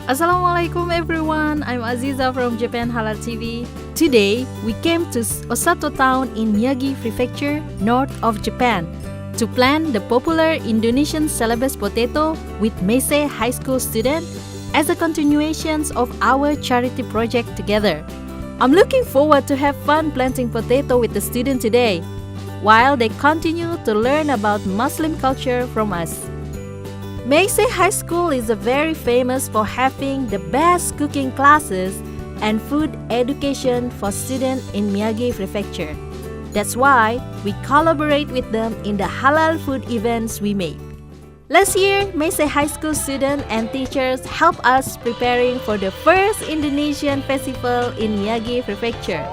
Assalamu Alycom everyone, I'm Aziza from Japan Halal TV. Today, we came to Osato town in Miyagi prefecture, north of Japan, to plant the popular Indonesian Celebes potato with Meisei High School students as a continuation of our charity project together. I'm looking forward to have fun planting potato with the students today, while they continue to learn about Muslim culture from us. Meisei High School is very famous for having the best cooking classes and food education for students in Miyagi prefecture. That's why we collaborate with them in the halal food events we make. Last year, Meisei High School students and teachers helped us preparing for the first Indonesian festival in Miyagi prefecture.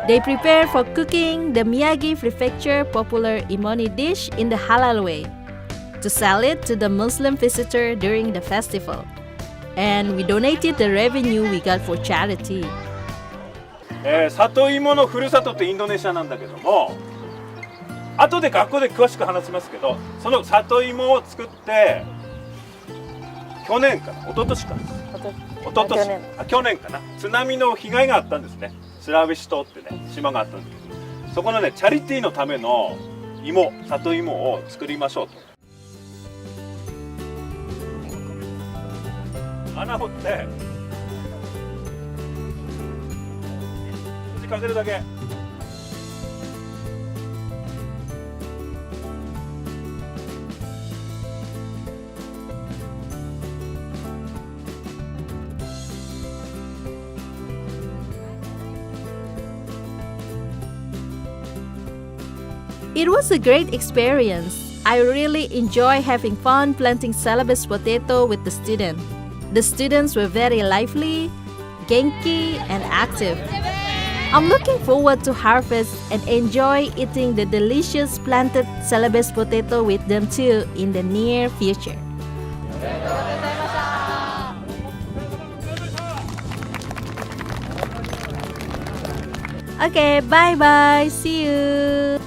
They prepare for cooking the Miyagi prefecture popular imoni dish in the halal way, to sell it to the Muslim visitor during the festival. And we donated the revenue we got for charity. 里芋のふるさとってインドネシアなんだけども、後で学校で詳しく話しますけど、その里芋を作って去年かな、一昨年かな、去年かな、津波の被害があったんですね。スラウェシ島ってね、島があったんですけど、そこのねチャリティーのための芋、里芋を作りましょうと。穴掘ってかけるだけ。It was a great experience. I really enjoy having fun planting Celebes potato with the students. The students were very lively, genki, and active. I'm looking forward to harvest and enjoy eating the delicious planted Celebes potato with them too in the near future. Okay, bye bye. See you.